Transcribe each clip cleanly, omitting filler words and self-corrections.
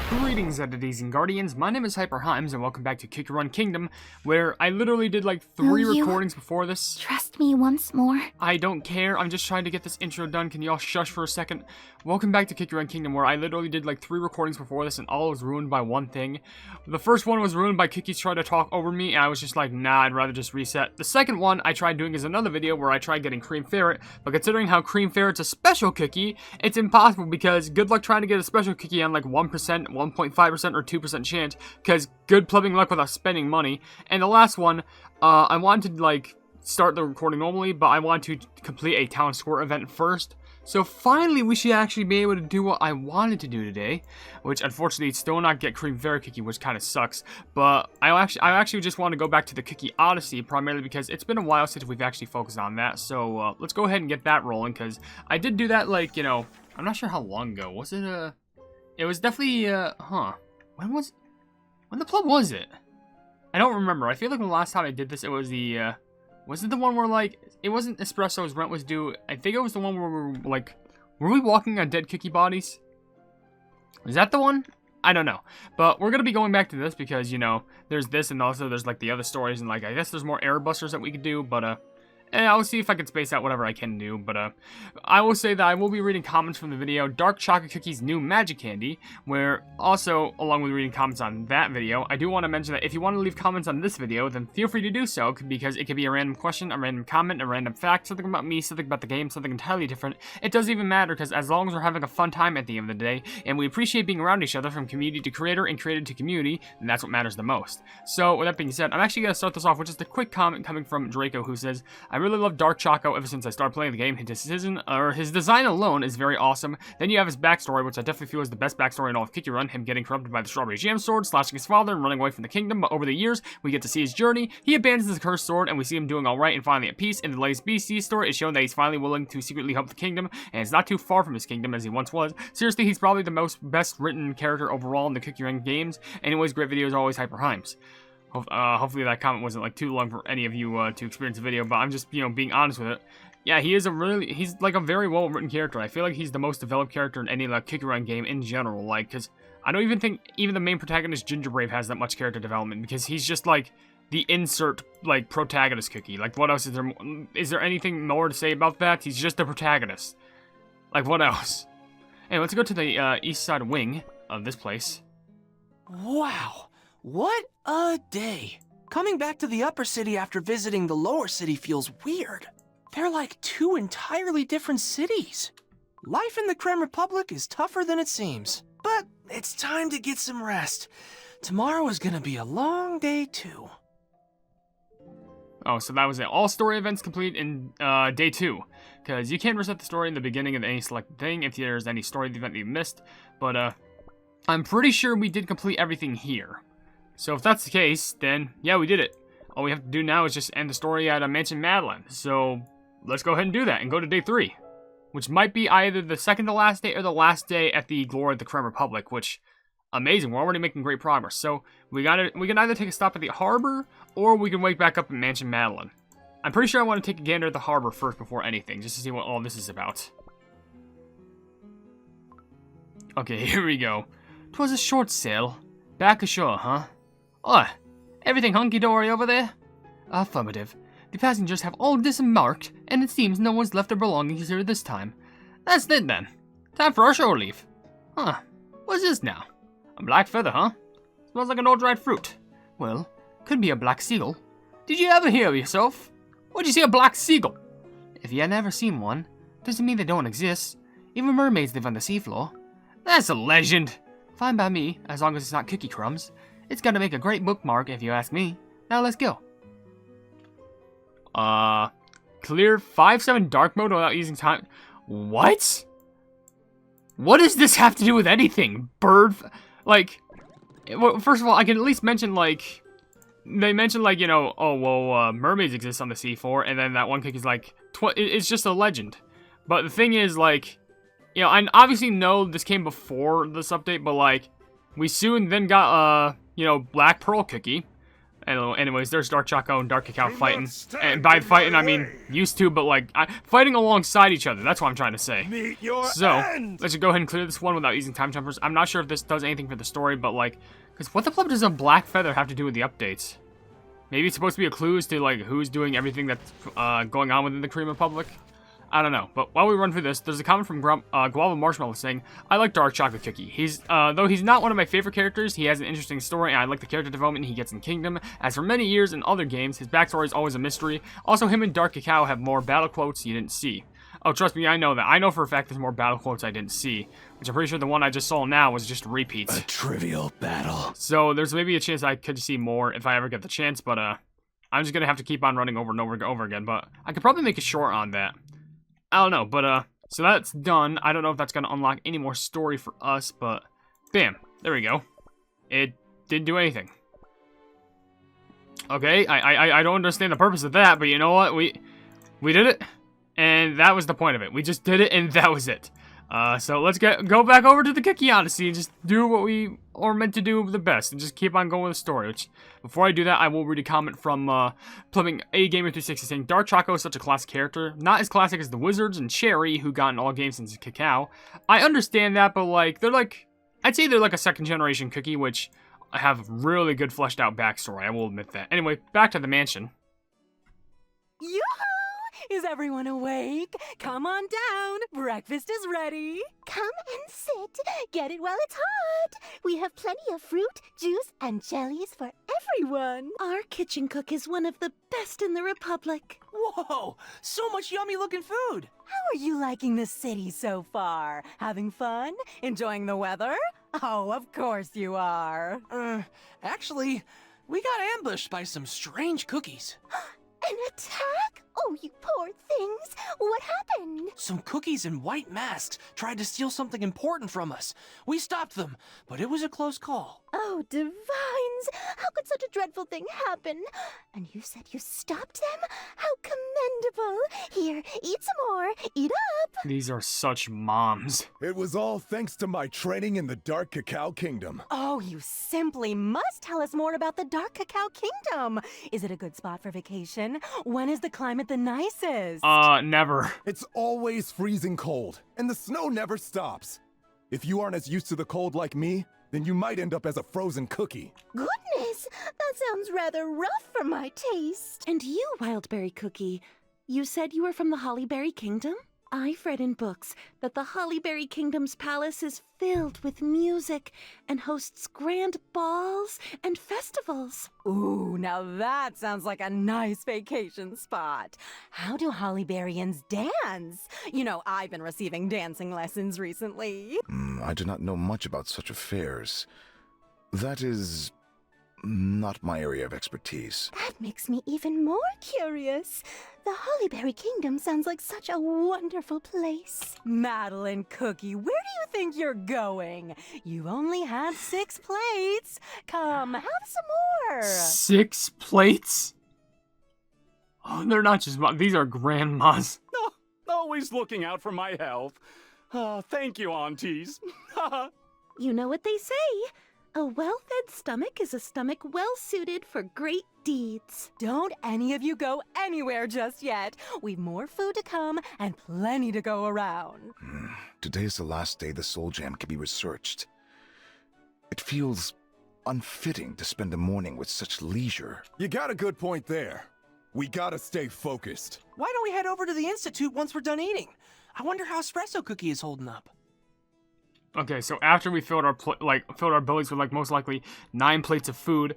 Greetings, entities and guardians. My name is HyperHimes, and welcome back to Kick Run Kingdom, where I literally did like 3 recordings before this. Trust me once more. I don't care. I'm just trying to get this intro done. Can y'all shush for a second? Welcome back to Kick Run Kingdom, where I literally did like 3 recordings before this, and all was ruined by one thing. The first one was ruined by Kiki's trying to talk over me, and I was just like, nah, I'd rather just reset. The second one I tried doing is another video where I tried getting Cream Ferret, but considering how Cream Ferret's a special cookie, it's impossible because good luck trying to get a special cookie on like 1%, 1.5%, or 2% chance, because good plumbing luck without spending money. And the last one, I wanted to like start the recording normally, but I want to complete a town square event first. So finally, we should actually be able to do what I wanted to do today, which unfortunately still not get Cream Ferret cookie, which kind of sucks. But I actually just want to go back to the cookie Odyssey, primarily because it's been a while since we've actually focused on that. So let's go ahead and get that rolling, because I did do that, like, you know, I'm not sure how long ago. Was it it was definitely when the plum was it? I don't remember. I feel like the last time I did this, it was the was it the one where, like, it wasn't Espresso's rent was due? I think it was the one where we were, like, were we walking on dead cookie bodies? Is that the one? I don't know. But we're going to be going back to this because, you know, there's this and also there's, like, the other stories. And, like, I guess there's more error busters that we could do. But, I'll see if I can space out whatever I can do, but I will say that I will be reading comments from the video Dark Chocolate Cookie's New Magic Candy, where also, along with reading comments on that video, I do want to mention that if you want to leave comments on this video, then feel free to do so, because it could be a random question, a random comment, a random fact, something about me, something about the game, something entirely different. It doesn't even matter, because as long as we're having a fun time at the end of the day, and we appreciate being around each other from community to creator and creator to community, then that's what matters the most. So, with that being said, I'm actually going to start this off with just a quick comment coming from Draco, who says, I really love Dark Choco ever since I started playing the game. His design alone is very awesome. Then you have his backstory, which I definitely feel is the best backstory in all of Kick Run, him getting corrupted by the Strawberry Jam Sword, slashing his father, and running away from the kingdom. But over the years, we get to see his journey. He abandons his cursed sword, and we see him doing alright and finally at peace. In the latest BC story, it's shown that he's finally willing to secretly help the kingdom, and it's not too far from his kingdom as he once was. Seriously, he's probably the best written character overall in the Kick Run games. Anyways, great videos, always HyperHimes. Hopefully that comment wasn't like too long for any of you to experience the video, but I'm just, you know, being honest with it. Yeah, he's like a very well-written character. I feel like he's the most developed character in any like Kick Run game in general, like, because I don't even think even the main protagonist Ginger Brave has that much character development, because he's just like the insert like protagonist cookie. Like, what else is there? Is there anything more to say about that? He's just the protagonist. Like, what else? Hey, let's go to the east side wing of this place. Wow, what a day. Coming back to the upper city after visiting the lower city feels weird. They're like 2 entirely different cities. Life in the Creme Republic is tougher than it seems. But it's time to get some rest. Tomorrow is gonna be a long day too. Oh, so that was it. All story events complete in day 2. Because you can reset the story in the beginning of any selected thing if there's any story event you missed. But I'm pretty sure we did complete everything here. So if that's the case, then yeah, we did it. All we have to do now is just end the story at Mansion Madeleine. So let's go ahead and do that and go to day 3. Which might be either the second to last day or the last day at the Glory of the Creme Republic, which, amazing, we're already making great progress. So we can either take a stop at the harbor, or we can wake back up at Mansion Madeleine. I'm pretty sure I want to take a gander at the harbor first before anything, just to see what all this is about. Okay, here we go. 'Twas a short sail. Back ashore, huh? Oh, everything hunky-dory over there? Affirmative. The passengers have all disembarked, and it seems no one's left their belongings here this time. That's it then. Time for our shore leave. Huh, what's this now? A black feather, huh? Smells like an old dried fruit. Well, could be a black seagull. Did you ever hear of yourself? Where'd you see a black seagull? If you had never seen one, doesn't mean they don't exist. Even mermaids live on the seafloor. That's a legend. Fine by me, as long as it's not cookie crumbs. It's gonna make a great bookmark if you ask me. Now let's go. Clear 5/7 dark mode without using time. What? What does this have to do with anything? Like, well, first of all, I can at least mention, like, they mentioned, like, you know, oh, well, mermaids exist on the seafloor, and then that one kick is, like, it's just a legend. But the thing is, like, you know, I obviously know this came before this update, but, like, we soon then got, you know, Black Pearl Cookie. Anyways, there's Dark Choco and Dark Cacao fighting. And by fighting, I mean used to, but like, fighting alongside each other. That's what I'm trying to say. So, let's just go ahead and clear this one without using time jumpers. I'm not sure if this does anything for the story, but like, because what the flip does a black feather have to do with the updates? Maybe it's supposed to be a clue as to like who's doing everything that's going on within the Korean Republic. I don't know, but while we run through this, there's a comment from Guava Marshmallow saying, I like Dark Chocolate Cookie. Though he's not one of my favorite characters, he has an interesting story, and I like the character development he gets in Kingdom. As for many years in other games, his backstory is always a mystery. Also, him and Dark Cacao have more battle quotes you didn't see. Oh, trust me, I know that. I know for a fact there's more battle quotes I didn't see, which I'm pretty sure the one I just saw now was just repeats. A trivial battle. So, there's maybe a chance I could see more if I ever get the chance, but, I'm just gonna have to keep on running over and over again, but I could probably make a short on that. I don't know, but, so that's done. I don't know if that's gonna unlock any more story for us, but, bam, there we go. It didn't do anything. Okay, I don't understand the purpose of that, but you know what? We did it, and that was the point of it. We just did it, and that was it. So let's go back over to the Cookie Odyssey and just do what we are meant to do the best and just keep on going with the story. Which, before I do that, I will read a comment from Plumbing A Gamer 360 saying, Dark Choco is such a classic character, not as classic as the Wizards and Cherry, who got in all games since Cacao. I understand that, but like, I'd say they're like a second generation Cookie, which have really good fleshed out backstory, I will admit that. Anyway, back to the mansion. Yoo-hoo! Is everyone awake? Come on down. Breakfast is ready. Come and sit. Get it while it's hot. We have plenty of fruit, juice, and jellies for everyone. Our kitchen cook is one of the best in the Republic. Whoa, so much yummy looking food. How are you liking the city so far? Having fun? Enjoying the weather? Oh, of course you are. Actually, we got ambushed by some strange cookies. An attack? Oh, you poor things. What happened? Some cookies in white masks tried to steal something important from us. We stopped them, but it was a close call. Oh, divines. How could such a dreadful thing happen? And you said you stopped them? How commendable. Here, eat some more. Eat up. These are such moms. It was all thanks to my training in the Dark Cacao Kingdom. Oh, you simply must tell us more about the Dark Cacao Kingdom. Is it a good spot for vacation? When is the climate the nicest? Never. It's always freezing cold, and the snow never stops. If you aren't as used to the cold like me, then you might end up as a frozen cookie. Goodness, that sounds rather rough for my taste. And you, Wildberry Cookie, you said you were from the Hollyberry Kingdom? I've read in books that the Hollyberry Kingdom's palace is filled with music and hosts grand balls and festivals. Ooh, now that sounds like a nice vacation spot. How do Hollyberryans dance? You know, I've been receiving dancing lessons recently. I do not know much about such affairs. That is not my area of expertise. That makes me even more curious. The Hollyberry Kingdom sounds like such a wonderful place. Madeleine Cookie, where do you think you're going? You only had 6 plates. Come, have some more. 6 plates? Oh, they're not just these are grandmas. Oh, always looking out for my health. Thank you, aunties. You know what they say. A well-fed stomach is a stomach well-suited for great deeds. Don't any of you go anywhere just yet. We've more food to come and plenty to go around. Today is the last day the Soul Jam can be researched. It feels unfitting to spend the morning with such leisure. You got a good point there. We gotta stay focused. Why don't we head over to the Institute once we're done eating? I wonder how Espresso Cookie is holding up. Okay, so after we filled our filled our bellies with most likely 9 plates of food,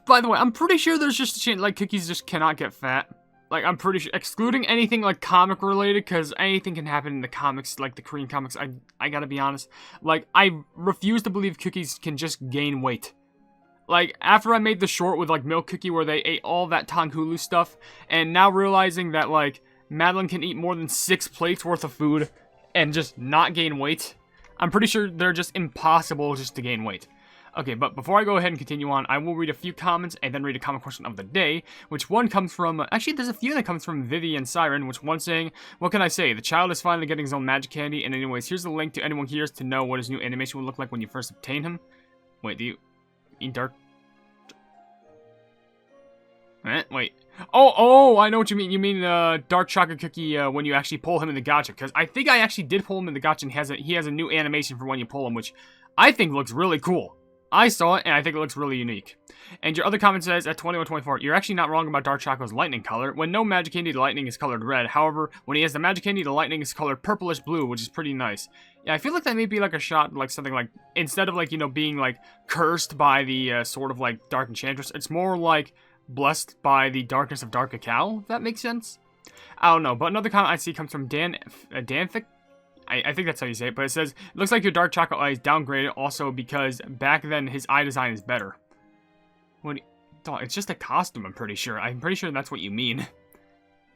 by the way, I'm pretty sure there's just a chance cookies just cannot get fat. I'm pretty sure, excluding anything comic related, because anything can happen in the comics, the Korean comics. I gotta be honest. I refuse to believe cookies can just gain weight. After I made the short with Milk Cookie where they ate all that Tanghulu stuff, and now realizing that Madeleine can eat more than 6 plates worth of food and just not gain weight. I'm pretty sure they're just impossible just to gain weight. Okay, but before I go ahead and continue on, I will read a few comments and then read a comment question of the day, which one comes from, actually there's a few that comes from Vivian Siren, which one's saying, what can I say, the child is finally getting his own magic candy, and anyways, here's a link to anyone here to know what his new animation will look like when you first obtain him. Wait, do you, in dark? Wait. Oh, I know what you mean. You mean dark chocolate cookie when you actually pull him in the gacha. Because I think I actually did pull him in the gacha, and he has a new animation for when you pull him, which I think looks really cool. I saw it, and I think it looks really unique. And your other comment says, at 2124, you're actually not wrong about Dark Choco's lightning color. When no Magic Candy, the lightning is colored red. However, when he has the Magic Candy, the lightning is colored purplish blue, which is pretty nice. Yeah, I feel like that may be like a shot, like something like, instead of like, you know, being like cursed by the sort of like Dark Enchantress, it's more like blessed by the darkness of Dark Cacao, if that makes sense. I don't know, but another comment I see comes from Danfic. I think that's how you say it, but it says, it looks like your dark chocolate eye is downgraded also because back then his eye design is better. What? It's just a costume, I'm pretty sure. I'm pretty sure that's what you mean.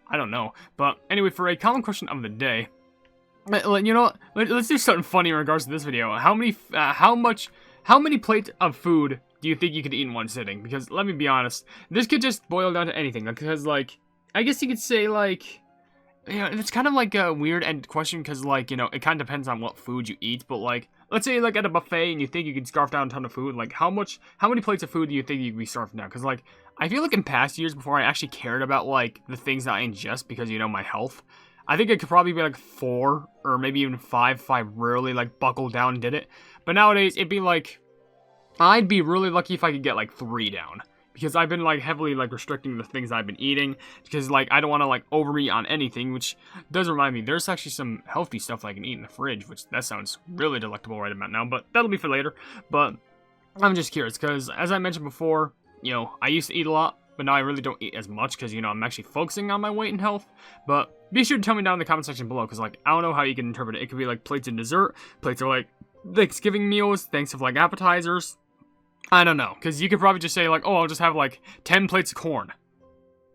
I don't know. But anyway, for a common question of the day, you know what? Let's do something funny in regards to this video. How many plates of food do you think you could eat in one sitting? Because let me be honest, this could just boil down to anything. Because like, I guess you could say like, you know, it's kind of like a weird end question because, like, you know, it kind of depends on what food you eat. But, like, let's say, like, at a buffet and you think you can scarf down a ton of food. Like, how many plates of food do you think you could be scarfing down? Because, like, I feel like in past years before I actually cared about, like, the things that I ingest because, you know, my health, I think it could probably be, like, 4 or maybe even 5 if I really, like, buckled down and did it. But nowadays, it'd be, like, I'd be really lucky if I could get, like, 3 down. Because I've been, like, heavily, like, restricting the things I've been eating. Because, like, I don't want to, like, overeat on anything. Which does remind me, there's actually some healthy stuff I can eat in the fridge. Which, that sounds really delectable right about now. But that'll be for later. But I'm just curious. Because, as I mentioned before, you know, I used to eat a lot. But now I really don't eat as much. Because, you know, I'm actually focusing on my weight and health. But be sure to tell me down in the comment section below. Because, like, I don't know how you can interpret it. It could be, like, plates of dessert. Plates are, like, Thanksgiving meals. Thanks of, like, appetizers. I don't know, because you could probably just say, like, oh, I'll just have, like, 10 plates of corn.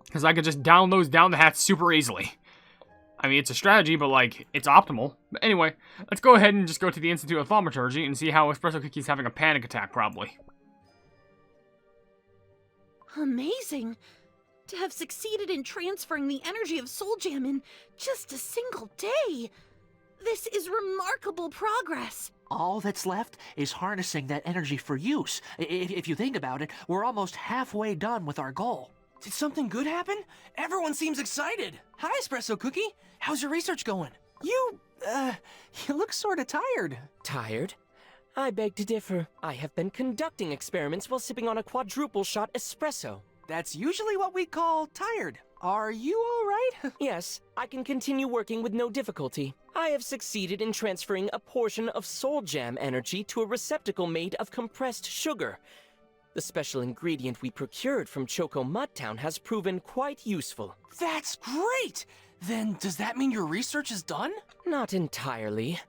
Because I could just down those down the hatch super easily. I mean, it's a strategy, but, like, it's optimal. But anyway, let's go ahead and just go to the Institute of Thaumaturgy and see how Espresso Cookie's having a panic attack, probably. Amazing! To have succeeded in transferring the energy of Soul Jam in just a single day! This is remarkable progress! All that's left is harnessing that energy for use. If you think about it, we're almost halfway done with our goal. Did something good happen? Everyone seems excited. Hi, Espresso Cookie. How's your research going? You look sort of tired. Tired? I beg to differ. I have been conducting experiments while sipping on a quadruple shot espresso. That's usually what we call tired. Are you all right? Yes, I can continue working with no difficulty. I have succeeded in transferring a portion of Soul Jam energy to a receptacle made of compressed sugar. The special ingredient we procured from Choco Mudtown has proven quite useful. That's great! Then does that mean your research is done? Not entirely.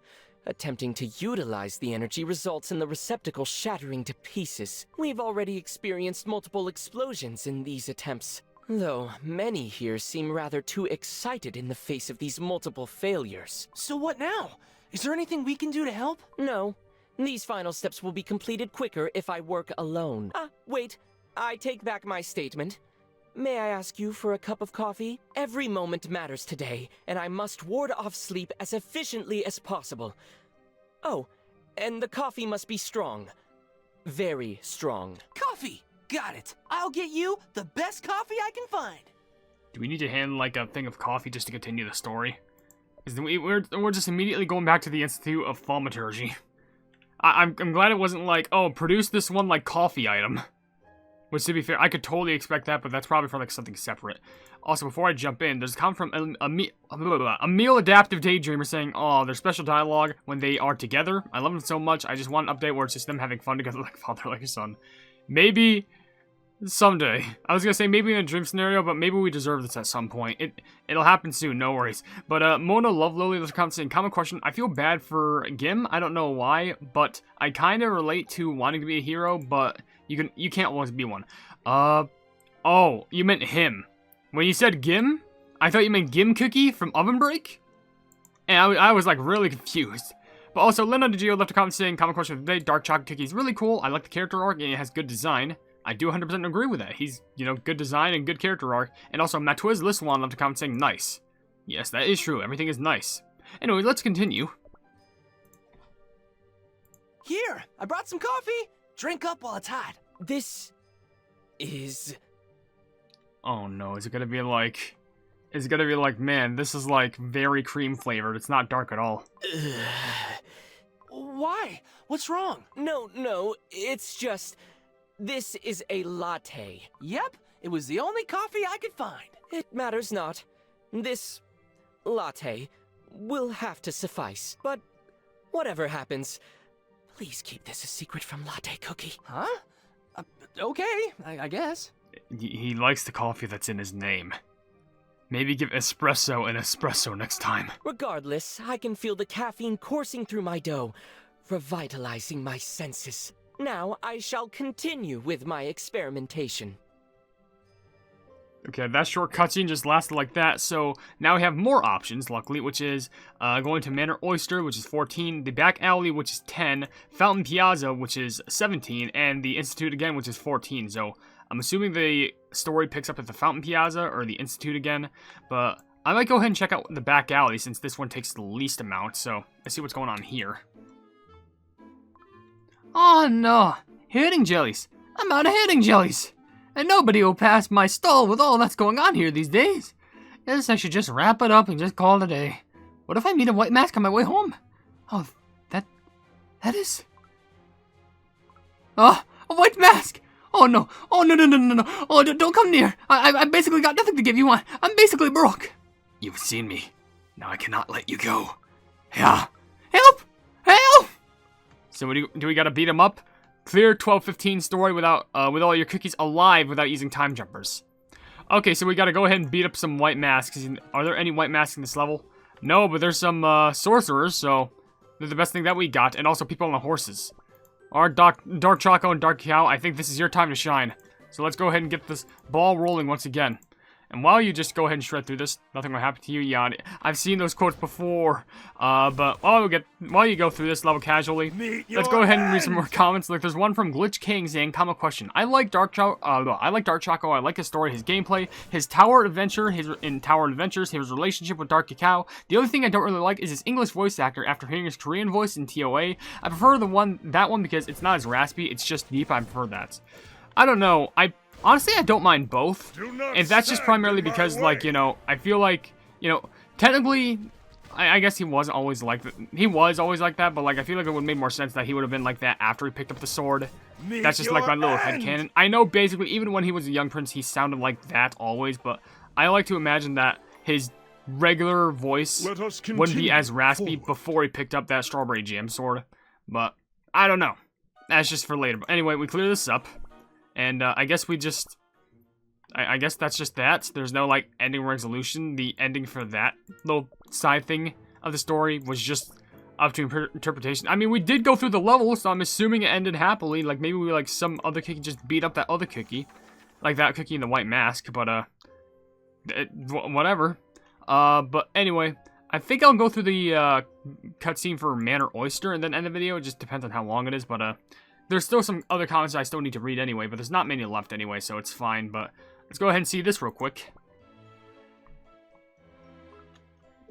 Attempting to utilize the energy results in the receptacle shattering to pieces. We've already experienced multiple explosions in these attempts. Though many here seem rather too excited in the face of these multiple failures. So what now? Is there anything we can do to help? No. These final steps will be completed quicker if I work alone. Wait. I take back my statement. May I ask you for a cup of coffee? Every moment matters today, and I must ward off sleep as efficiently as possible. Oh, and the coffee must be strong. Very strong. Coffee! Got it. I'll get you the best coffee I can find. Do we need to hand, like, a thing of coffee just to continue the story? Because we're just immediately going back to the Institute of Thaumaturgy. I'm glad it wasn't like, oh, produce this one, like, coffee item. Which, to be fair, I could totally expect that, but that's probably for, like, something separate. Also, before I jump in, there's a comment from a meal adaptive daydreamer saying, oh, their special dialogue when they are together. I love them so much. I just want an update where it's just them having fun together like father, like son. Maybe someday. I was gonna say maybe in a dream scenario, but maybe we deserve this at some point. It'll happen soon, no worries. But Mona Lovelily was saying, common question. I feel bad for Gim. I don't know why, but I kind of relate to wanting to be a hero, but you can't always be one. Oh, you meant him. When you said Gim, I thought you meant Gim Cookie from OvenBreak, and I was like really confused. But also, Lena DeGio left a comment saying, common question of the day, Dark Chocolate Cookie is really cool. I like the character arc, and it has good design. I do 100% agree with that. He's, you know, good design and good character arc. And also, Matwiz Liswan left a comment saying, nice. Yes, that is true. Everything is nice. Anyway, let's continue. Here, I brought some coffee. Drink up while it's hot. This is... Oh no, is it gonna be like... Is it gonna be like, man, this is like very cream flavored. It's not dark at all. Why? What's wrong? No, it's just... This is a latte. Yep, it was the only coffee I could find. It matters not. This latte will have to suffice. But whatever happens, please keep this a secret from Latte Cookie. Huh? Okay, I guess. He likes the coffee that's in his name. Maybe give Espresso an espresso next time. Regardless, I can feel the caffeine coursing through my dough, revitalizing my senses. Now I shall continue with my experimentation. Okay, that short cutscene just lasted like that, so now we have more options, luckily, which is going to Manor Oyster, which is 14, the Back Alley, which is 10, Fountain Piazza, which is 17, and the Institute again, which is 14, so I'm assuming the story picks up at the Fountain Piazza, or the Institute again, but I might go ahead and check out the Back Alley, since this one takes the least amount, so let's see what's going on here. Oh no, herding jellies. I'm out of herding jellies. And nobody will pass my stall with all that's going on here these days. Guess I should just wrap it up and just call it a day. What if I meet a white mask on my way home? Oh, that is... Oh, a white mask! Oh no, oh no. Oh, don't come near. I basically got nothing to give you. I'm basically broke. You've seen me. Now I cannot let you go. Yeah. Help! So do we gotta beat him up? Clear 12:15 story without with all your cookies alive without using time jumpers. Okay, so we gotta go ahead and beat up some white masks. Are there any white masks in this level? No, but there's some sorcerers, so they're the best thing that we got, and also people on the horses. Our Dark Choco and Dark Cow, I think this is your time to shine. So let's go ahead and get this ball rolling once again. And while you just go ahead and shred through this, nothing will happen to you. Yeah, I've seen those quotes before. But while you go through this level casually, let's go ahead and read some more comments. Like, there's one from Glitch King saying, "Common question. I like Dark Choco. I like Dark Choco. I like his story, his gameplay, his Tower Adventure, his relationship with Dark Cacao. The only thing I don't really like is his English voice actor. After hearing his Korean voice in TOA, I prefer that one because it's not as raspy. It's just deep. I prefer that. I don't know. Honestly, I don't mind both, and that's just primarily because, like, you know, I feel like, you know, technically, I guess he wasn't always like that. He was always like that, but, like, I feel like it would have made more sense that he would have been like that after he picked up the sword. That's just, like, my little headcanon. I know, basically, even when he was a young prince, he sounded like that always, but I like to imagine that his regular voice wouldn't be as raspy before he picked up that strawberry jam sword, but I don't know. That's just for later. But anyway, we clear this up. And I guess we just, I guess that's just that. There's no, like, ending resolution. The ending for that little side thing of the story was just up to interpretation. I mean, we did go through the level, so I'm assuming it ended happily. Like, maybe we, like, some other cookie just beat up that other cookie. Like that cookie in the white mask, but, whatever. But anyway, I think I'll go through the, cutscene for Manor Oyster and then end the video. It just depends on how long it is, but, there's still some other comments I still need to read anyway, but there's not many left anyway, so it's fine, but let's go ahead and see this real quick.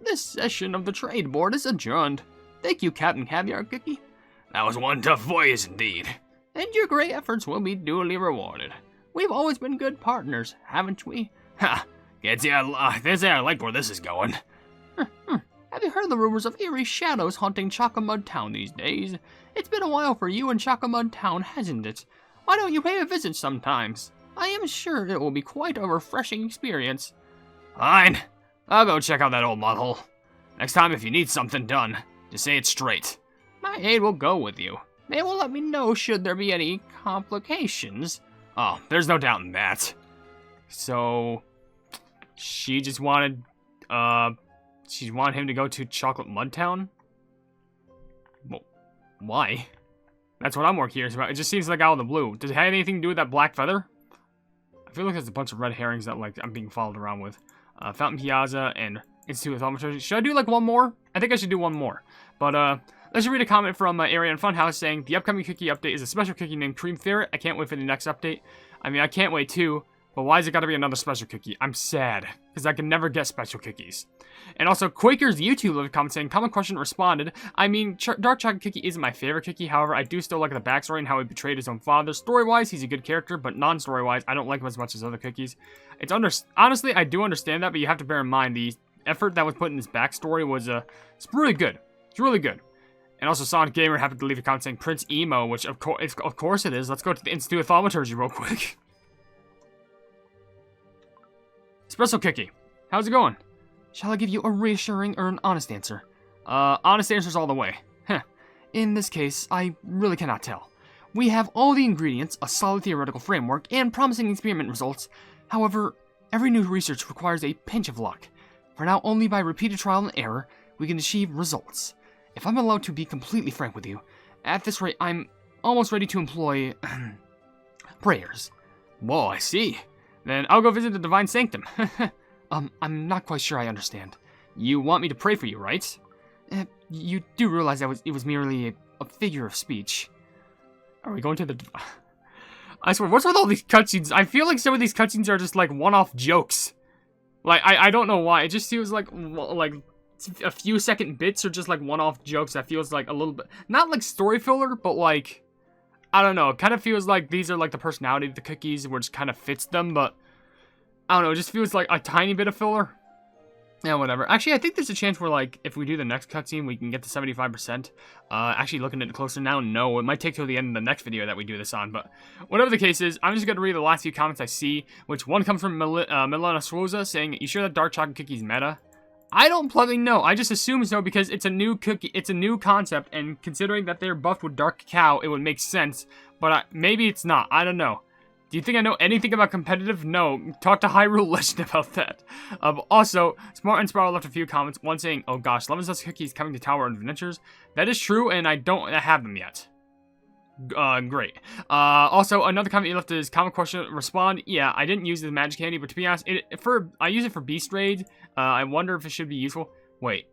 This session of the trade board is adjourned. Thank you, Captain Caviar Cookie. That was one tough voyage indeed. And your great efforts will be duly rewarded. We've always been good partners, haven't we? Ha! Can't say I like where this is going. Have you heard the rumors of eerie shadows haunting Chocomud Town these days? It's been a while for you in Chocomud Town, hasn't it? Why don't you pay a visit sometimes? I am sure it will be quite a refreshing experience. Fine. I'll go check out that old mud hole. Next time if you need something done, just say it straight. My aide will go with you. They will let me know should there be any complications. Oh, there's no doubt in that. So, she just wanted, him to go to Chocolate Mud Town? Well, why? That's what I'm more curious about. It just seems like out of the blue. Does it have anything to do with that black feather? I feel like there's a bunch of red herrings that, like, I'm being followed around with. Fountain Piazza and Institute of Thaumaturgy. Should I do, like, one more? I think I should do one more. But, let's just read a comment from Ariane Funhouse saying, the upcoming cookie update is a special cookie named Cream Ferret. I can't wait for the next update. I mean, I can't wait too. But why is it gotta be another special cookie? I'm sad, because I can never get special cookies. And also, Quaker's YouTube left a comment saying, common question responded, I mean, Dark Chocolate Cookie isn't my favorite cookie, however, I do still like the backstory and how he betrayed his own father. Story-wise, he's a good character, but non-story-wise, I don't like him as much as other cookies. Honestly, I do understand that, but you have to bear in mind, the effort that was put in this backstory was, it's really good. It's really good. And also, Sonic Gamer happened to leave a comment saying, Prince Emo, which, of course it is. Let's go to the Institute of Thaumaturgy real quick. Espresso Cookie, how's it going? Shall I give you a reassuring or an honest answer? Honest answers all the way. Heh. In this case, I really cannot tell. We have all the ingredients, a solid theoretical framework, and promising experiment results. However, every new research requires a pinch of luck. For now, only by repeated trial and error, we can achieve results. If I'm allowed to be completely frank with you, at this rate, I'm almost ready to employ prayers. Whoa, I see. Then I'll go visit the Divine Sanctum. I'm not quite sure I understand. You want me to pray for you, right? You do realize that it was merely a figure of speech. Are we going to the... I swear, what's with all these cutscenes? I feel like some of these cutscenes are just like one-off jokes. Like, I don't know why. It just feels like a few second bits are just like one-off jokes that feels like a little bit... Not like story filler, but like... I don't know, it kind of feels like these are like the personality of the cookies, which kind of fits them, but I don't know, it just feels like a tiny bit of filler. Yeah, whatever. Actually, I think there's a chance where, like, if we do the next cutscene, we can get to 75%. Actually, looking at it closer now, no, it might take till the end of the next video that we do this on, but whatever the case is, I'm just going to read the last few comments I see, which one comes from Milana Swoza saying, you sure that Dark Chocolate Cookie's meta? I don't plugging know. I just assume so because it's a new cookie. It's a new concept, and considering that they're buffed with dark cacao, it would make sense. But maybe it's not. I don't know. Do you think I know anything about competitive? No. Talk to Hyrule Legend about that. Also, Smart and Sprout left a few comments. One saying, "Oh gosh, Lemon Sauce Cookie is coming to Tower Adventures." That is true, and I don't have them yet. Great. Also, another comment you left is common question. Respond. Yeah, I didn't use the magic candy, but to be honest, I use it for Beast Raid. I wonder if it should be useful. Wait,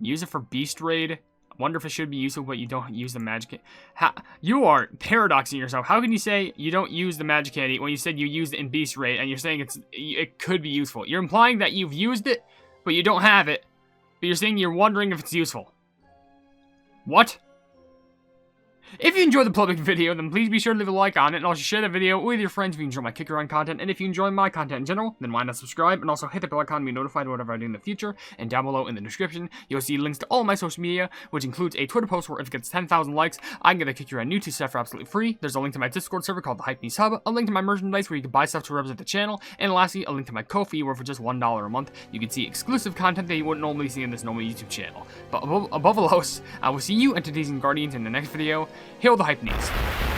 use it for Beast Raid. I wonder if it should be useful, but you don't use the magic candy. You are paradoxing yourself. How can you say you don't use the magic candy when you said you used it in Beast Raid, and you're saying it could be useful? You're implying that you've used it, but you don't have it. But you're saying you're wondering if it's useful. What? If you enjoyed the public video, then please be sure to leave a like on it, and also share the video with your friends if you enjoy my kick around content, and if you enjoy my content in general, then why not subscribe, and also hit the bell icon to be notified of whatever I do in the future, and down below in the description, you'll see links to all my social media, which includes a Twitter post where if it gets 10,000 likes, I can get a kick around new 2 stuff for absolutely free. There's a link to my Discord server called the Hypenese Hub, a link to my merchandise where you can buy stuff to represent the channel, and lastly, a link to my Ko-fi where for just $1 a month, you can see exclusive content that you wouldn't normally see in this normal YouTube channel. But above all else, I will see you and today's Guardians in the next video. Hail the Hypenese.